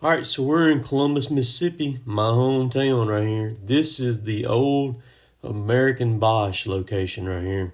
All right, so we're in Columbus, Mississippi, my hometown right here. This is the old American Bosch location right here.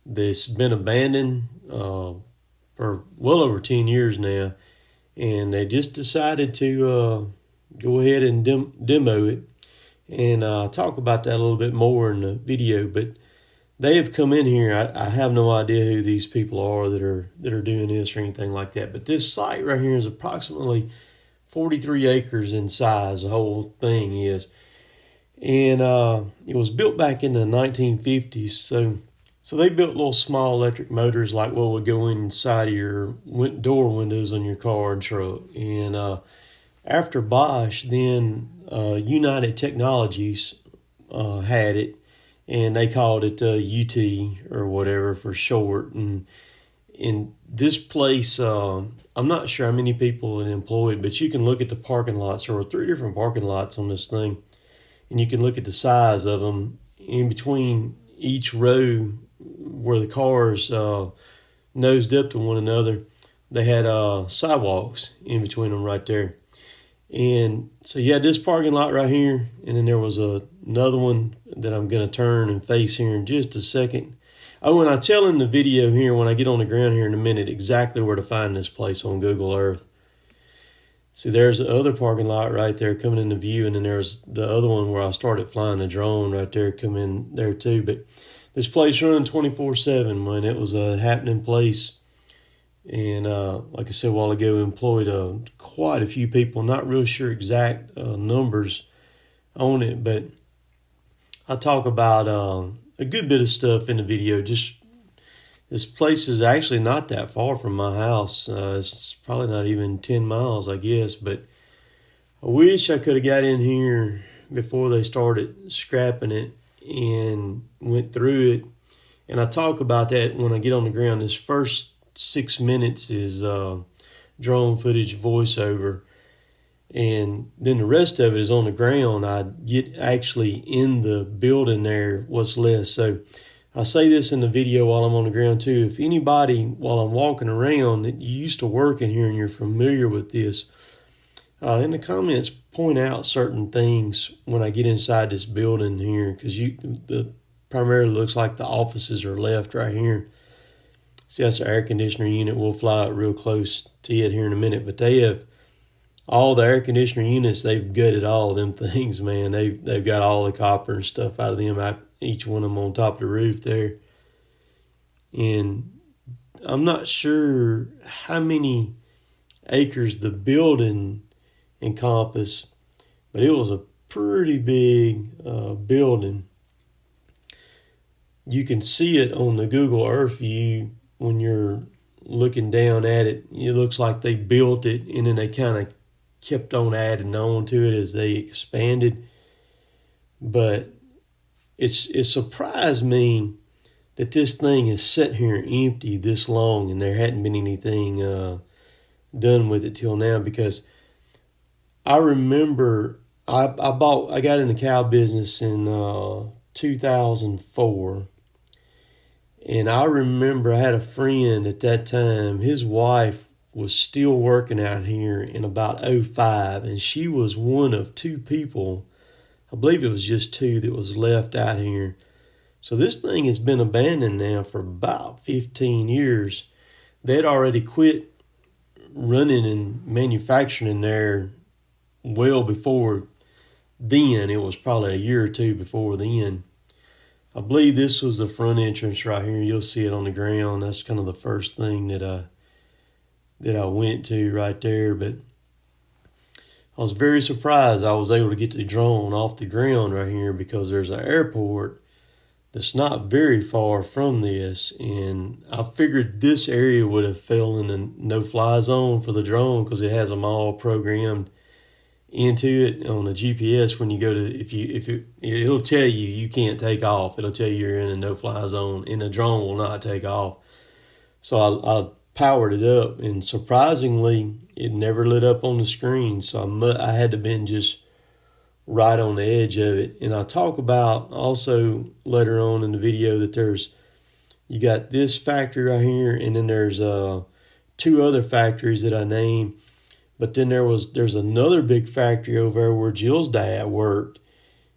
That's been abandoned for well over 10 years now, and they just decided to go ahead and demo it. And talk about that a little bit more in the video. But they have come in here. I have no idea who these people are that are doing this or anything like that. But this site right here is approximately 43 acres in size, the whole thing is. And it was built back in the 1950's. So they built little small electric motors like what would go inside of your door windows on your car and truck. And after Bosch, then United Technologies had it, and they called it UT or whatever for short. And in this place, I'm not sure how many people it employed, but you can look at the parking lots. There were 3 different parking lots on this thing, and you can look at the size of them. In between each row where the cars nosed up to one another, they had sidewalks in between them right there. And so you had this parking lot right here, and then there was another one that I'm going to turn and face here in just a second. Oh, and I tell in the video here when I get on the ground here in a minute exactly where to find this place on Google Earth. See, there's the other parking lot right there coming into view, and then there's the other one where I started flying the drone right there coming there too. But this place run 24/7, man. It was a happening place. And like I said a while ago, employed quite a few people. Not real sure exact numbers on it, but I talk about a good bit of stuff in the video. Just this place is actually not that far from my house. It's probably not even 10 miles, I guess. But I wish I could have got in here before they started scrapping it and went through it. And I talk about that when I get on the ground. This first 6 minutes is drone footage voiceover, and then the rest of it is on the ground. I get actually in the building there what's less. So I say this in the video while I'm on the ground too. If anybody while I'm walking around that you used to work in here and you're familiar with this, in the comments point out certain things when I get inside this building here, because the primarily looks like the offices are left right here. See, that's the air conditioner unit. We'll fly it real close to it here in a minute. But they have all the air conditioner units. They've gutted all of them things, man. They've got all the copper and stuff out of them. Each one of them on top of the roof there. And I'm not sure how many acres the building encompassed, but it was a pretty big building. You can see it on the Google Earth view. When you're looking down at it, it looks like they built it and then they kind of kept on adding on to it as they expanded. But it surprised me that this thing is sitting here empty this long and there hadn't been anything done with it till now. Because I remember I got in the cow business in 2004. And I remember I had a friend at that time. His wife was still working out here in about '05, and she was one of 2 people. I believe it was just 2 that was left out here. So this thing has been abandoned now for about 15 years. They'd already quit running and manufacturing in there well before then. It was probably a year or 2 before then. I believe this was the front entrance right here. You'll see it on the ground. That's kind of the first thing that I went to right there. But I was very surprised I was able to get the drone off the ground right here, because there's an airport that's not very far from this. And I figured this area would have fell in the no-fly zone for the drone, because it has them all programmed into it on the GPS. When you go to, it'll tell you can't take off. It'll tell you you're in a no-fly zone, and the drone will not take off. So I powered it up, and surprisingly, it never lit up on the screen. So I had to been just right on the edge of it. And I talk about also later on in the video that you got this factory right here, and then there's 2 other factories that I named. But then there's another big factory over there where Jill's dad worked.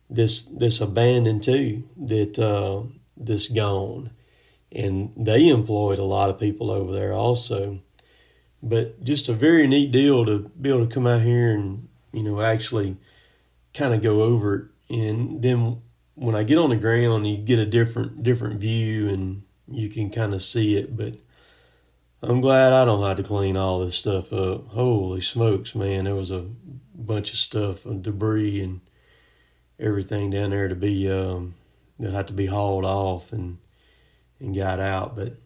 This abandoned too, this gone, and they employed a lot of people over there also. But just a very neat deal to be able to come out here and actually kind of go over it. And then when I get on the ground, you get a different view, and you can kind of see it. But I'm glad I don't have to clean all this stuff up. Holy smokes, man! There was a bunch of stuff and debris and everything down there to be that had to be hauled off and got out. But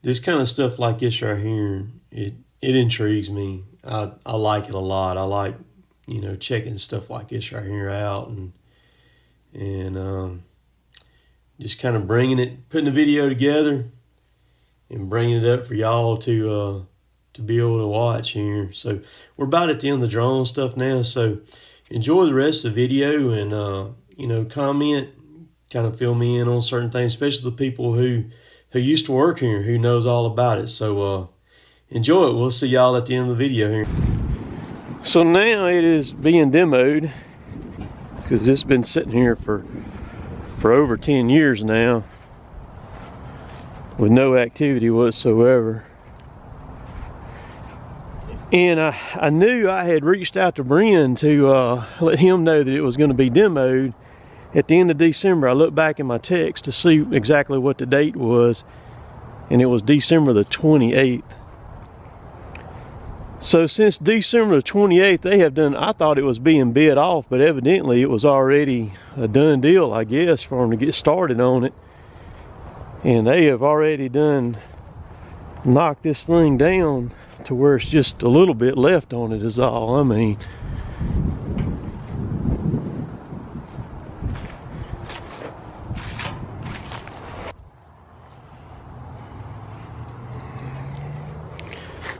this kind of stuff like this right here, it intrigues me. I like it a lot. I like checking stuff like this right here out, and just kind of putting the video together and bringing it up for y'all to be able to watch here. So we're about at the end of the drone stuff now. So enjoy the rest of the video, and comment, kind of fill me in on certain things, especially the people who used to work here, who knows all about it. So enjoy it. We'll see y'all at the end of the video here. So now it is being demoed, because it's been sitting here for over 10 years now with no activity whatsoever. And I knew I had reached out to Bryn to let him know that it was going to be demoed at the end of December. I looked back in my text to see exactly what the date was, and it was December the 28th. So since December the 28th, they have done, I thought it was being bid off, but evidently it was already a done deal, I guess, for them to get started on it. And they have already knocked this thing down to where it's just a little bit left on it is all. I mean,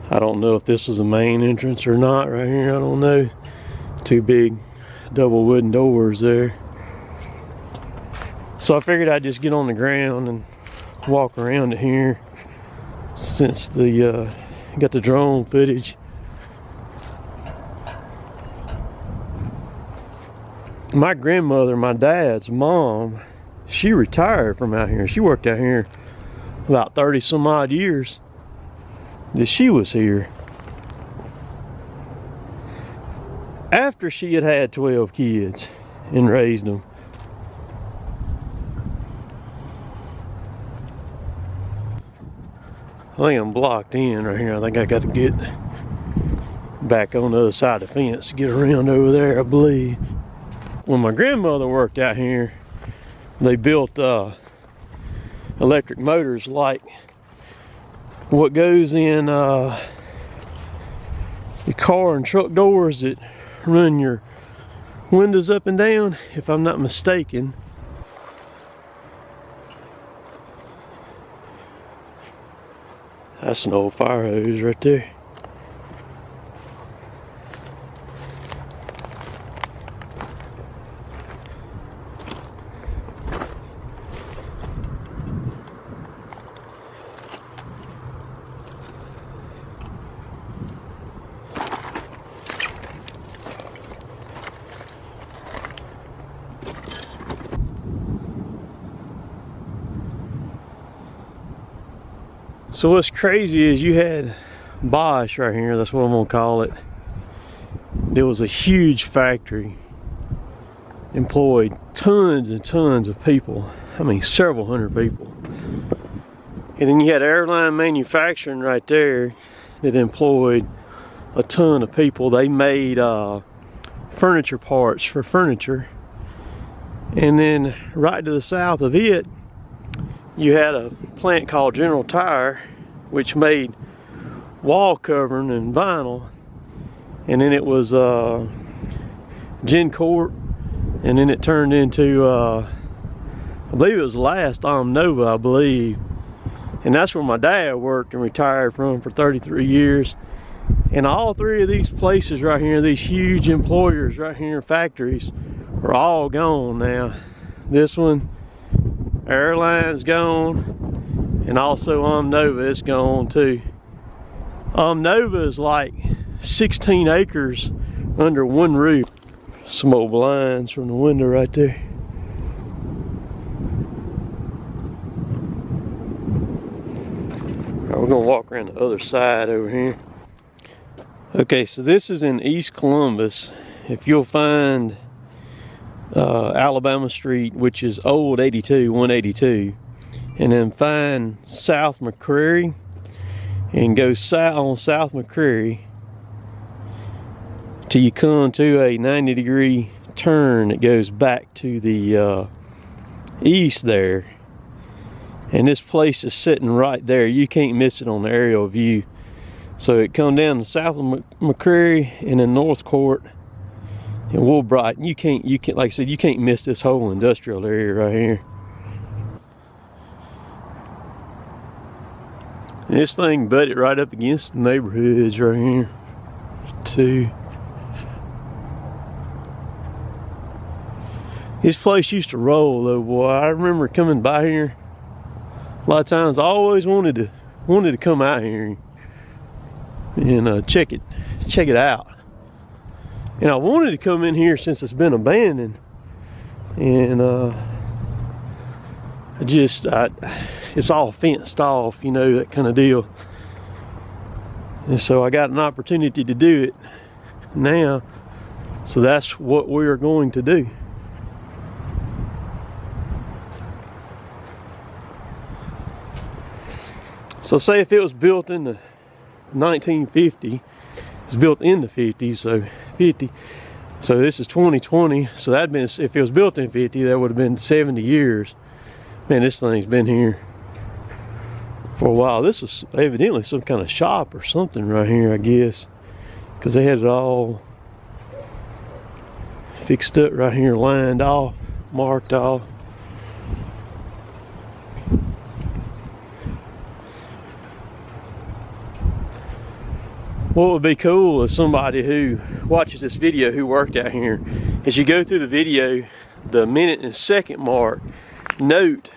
I don't know if this is the main entrance or not right here. I don't know. Two big double wooden doors there. So I figured I'd just get on the ground and walk around it here, since got the drone footage. My grandmother, my dad's mom, she retired from out here. She worked out here about 30 some odd years that she was here, after she had 12 kids and raised them. I think I'm blocked in right here. I think I got to get back on the other side of the fence to get around over there, I believe. When my grandmother worked out here, they built electric motors like what goes in your car and truck doors that run your windows up and down, if I'm not mistaken. That's an old fire hose right there. So what's crazy is you had Bosch right here, that's what I'm gonna call it. There was a huge factory, employed tons and tons of people. I mean, several hundred people. And then you had airline manufacturing right there that employed a ton of people. They made furniture parts for furniture. And then right to the south of it, you had a plant called General Tire, which made wall covering and vinyl. And then it was Gencorp, and then it turned into I believe it was last Nova, I believe. And that's where my dad worked and retired from for 33 years. And all three of these places right here, these huge employers right here, factories, are all gone now. This one, Airline's gone, and also Nova is gone too. Nova is like 16 acres under one roof. Some old blinds from the window right there. All right, we're gonna walk around the other side over here. Okay, so this is in East Columbus. If you'll find Alabama Street, which is old 82, 182, and then find South McCrary and go south on South McCrary till you come to a 90-degree turn that goes back to the east there, and this place is sitting right there. You can't miss it on the aerial view. So it come down to south of McCrary and then North Court and Woolbright. You can't, like I said, you can't miss this whole industrial area right here. And this thing butted right up against the neighborhoods right here too. This place used to roll though, boy. I remember coming by here a lot of times. I always wanted to come out here and check it out. And I wanted to come in here since it's been abandoned, and it's all fenced off, you know, that kind of deal. And so I got an opportunity to do it now, so that's what we're going to do. So say if it was built in the 1950, it's built in the 50s, so 50. So this is 2020, so that'd been, if it was built in 50, that would have been 70 years. Man, this thing's been here for a while. This was evidently some kind of shop or something right here, I guess, because they had it all fixed up right here, lined off, marked off. What would be cool is somebody who watches this video who worked out here, as you go through the video, the minute and second mark, note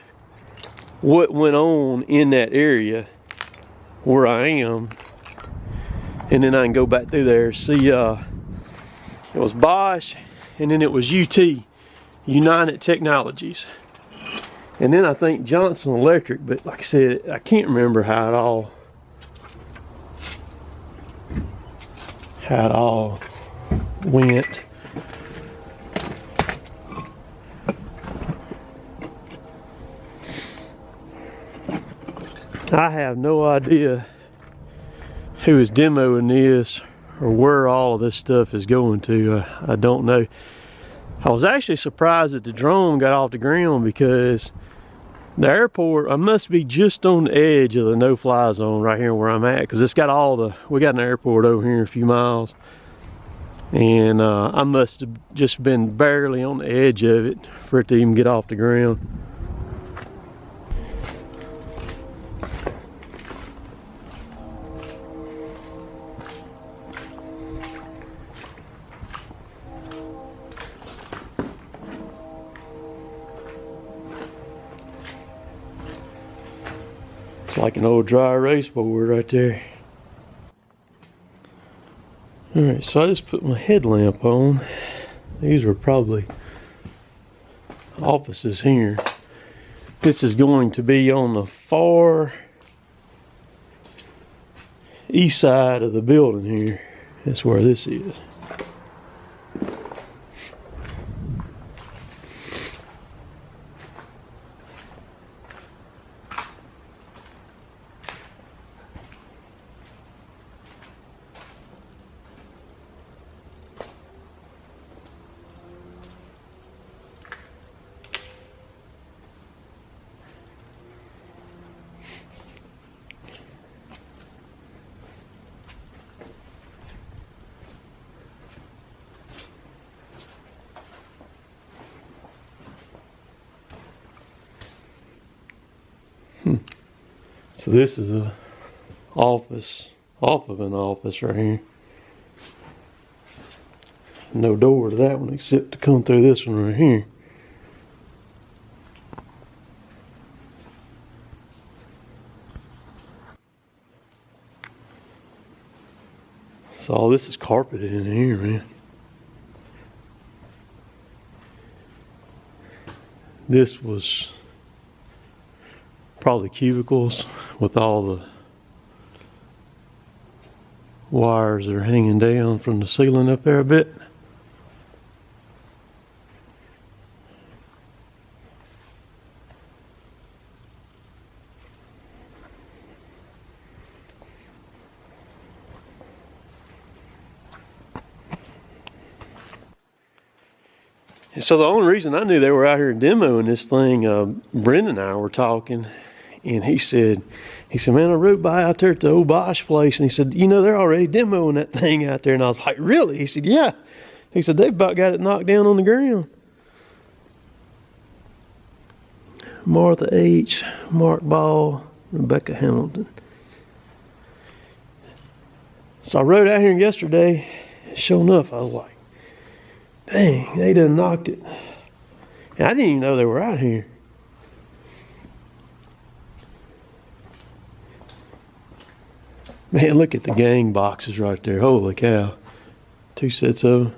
what went on in that area where I am, and then I can go back through there. See, it was Bosch, and then it was UT, United Technologies, and then I think Johnson Electric, but like I said, I can't remember how it all went. I have no idea who is demoing this or where all of this stuff is going to. I don't know. I was actually surprised that the drone got off the ground, because the airport, I must be just on the edge of the no-fly zone right here where I'm at, because it's got we got an airport over here a few miles, and I must have just been barely on the edge of it for it to even get off the ground. It's like an old dry erase board right there. Alright, so I just put my headlamp on. These are probably offices here. This is going to be on the far east side of the building here. That's where this is. So this is a office, off of an office right here. No door to that one except to come through this one right here. So all this is carpeted in here, man. This was probably cubicles with all the wires that are hanging down from the ceiling up there a bit. So the only reason I knew they were out here demoing this thing, Brendan and I were talking, and he said, man, I rode by out there at the old Bosch place, and he said, you know, they're already demoing that thing out there. And I was like, really? He said, yeah. He said, they've about got it knocked down on the ground. Martha H., Mark Ball, Rebecca Hamilton. So I rode out here yesterday. Sure enough, I was like, dang, they done knocked it. And I didn't even know they were out here. Man, look at the gang boxes right there. Holy cow. 2 sets of them.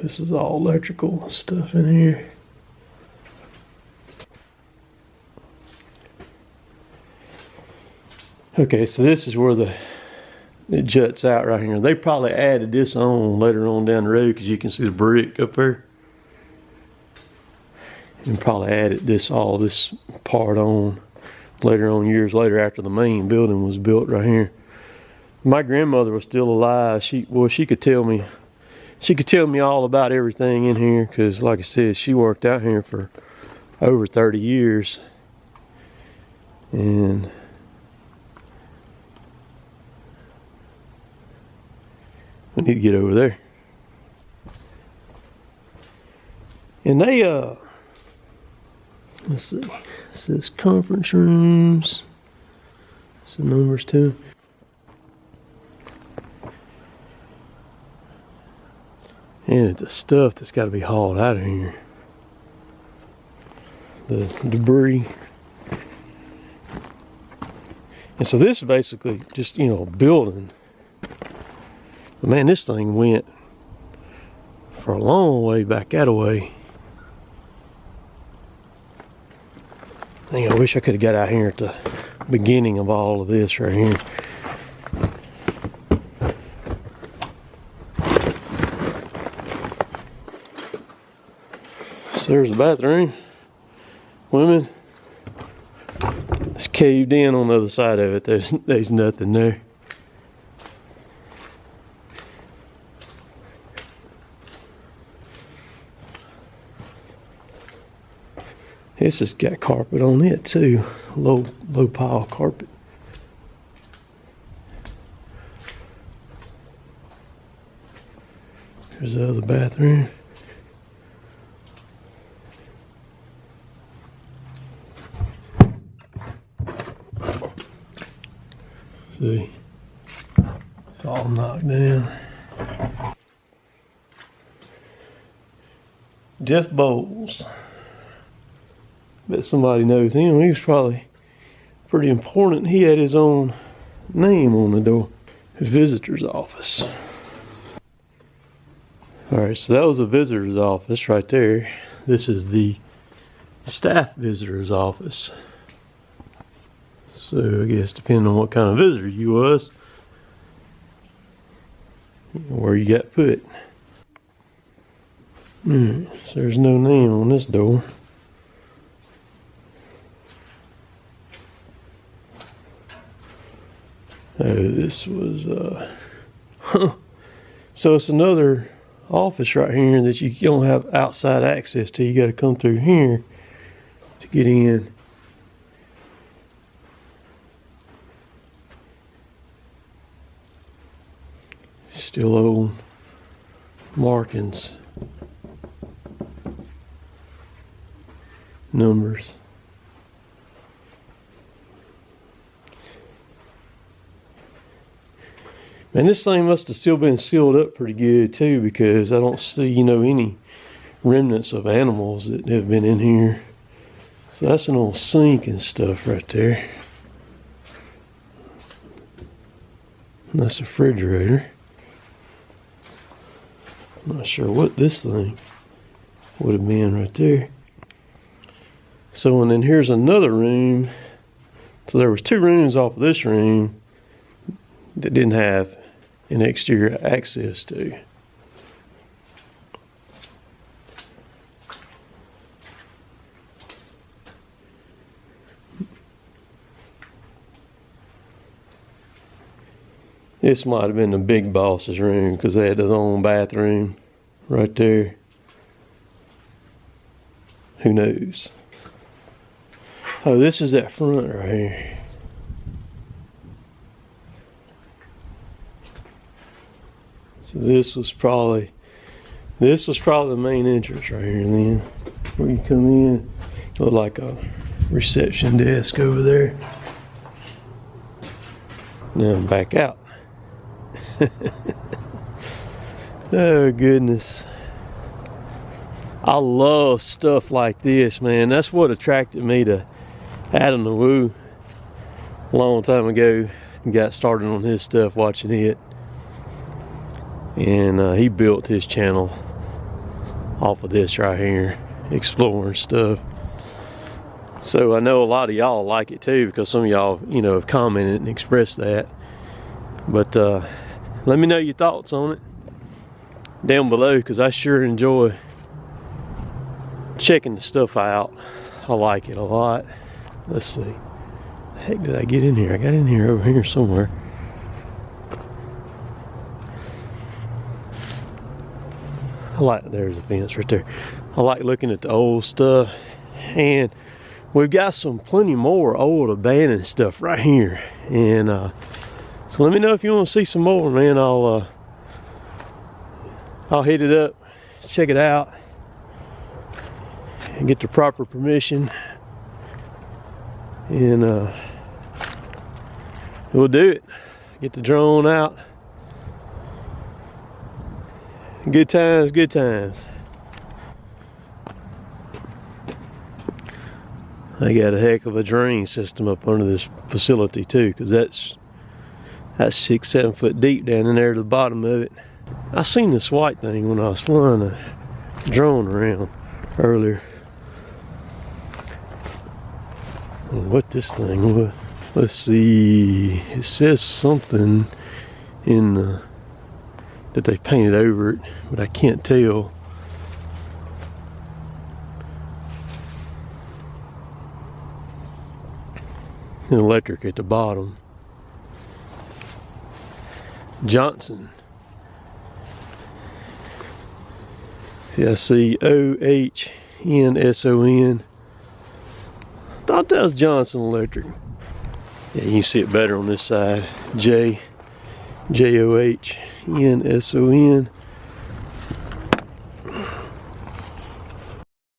This is all electrical stuff in here. Okay, so this is where it juts out right here. They probably added this on later on down the road because you can see the brick up there. And probably added this part on later on, years later, after the main building was built right here. My grandmother was still alive. She could tell me all about everything in here because, like I said, she worked out here for over 30 years. And we need to get over there. And they let's see. It says conference rooms. Some numbers too. And the stuff that's got to be hauled out of here. The debris. And so this is basically just, you know, a building. But man, this thing went for a long way back that way. Dang, I wish I could have got out here at the beginning of all of this right here. So there's the bathroom. Women. It's caved in on the other side of it. There's nothing there. This has got carpet on it too. Low pile carpet. Here's the other bathroom. See, it's all knocked down. Jeff Bowles. Bet somebody knows him. He was probably pretty important. He had his own name on the door. His visitor's office. Alright, so that was the visitor's office right there. This is the staff visitor's office. So I guess depending on what kind of visitor you was, where you got put. So there's no name on this door. Oh, this was, So it's another office right here that you don't have outside access to. You got to come through here to get in. Still old markings. Numbers. And this thing must have still been sealed up pretty good too, because I don't see, any remnants of animals that have been in here So that's an old sink and stuff right there. And that's a refrigerator. I'm not sure what this thing would have been right there. So, and then here's another room. So there was 2 rooms off of this room that didn't have an exterior access to. This might have been the big boss's room because they had their own bathroom right there. Who knows? Oh, this is that front right here. So this was probably the main entrance right here. And then where you come in, look like a reception desk over there. Now I'm back out. Oh goodness. I love stuff like this, man. That's what attracted me to Adam the Woo a long time ago. Got started on his stuff watching it. And he built his channel off of this right here, exploring stuff. So I know a lot of y'all like it too, because some of y'all, you know, have commented and expressed that. But let me know your thoughts on it down below, because I sure enjoy checking the stuff out. I like it a lot. Let's see. The heck did I get in here? I got in here over here somewhere. There's a fence right there. I like looking at the old stuff, and we've got plenty more old abandoned stuff right here. And so let me know if you want to see some more, man. I'll hit it up, check it out, and get the proper permission, and we'll do it. Get the drone out. Good times, good times. They got a heck of a drain system up under this facility too, because that's 6-7 foot deep down in there to the bottom of it. I seen this white thing when I was flying a drone around earlier. What this thing was? Let's see. It says something in the that they painted over it, but I can't tell. An electric at the bottom. Johnson. See, I see OHNSON. Thought that was Johnson Electric. Yeah, you can see it better on this side. JOHNSON.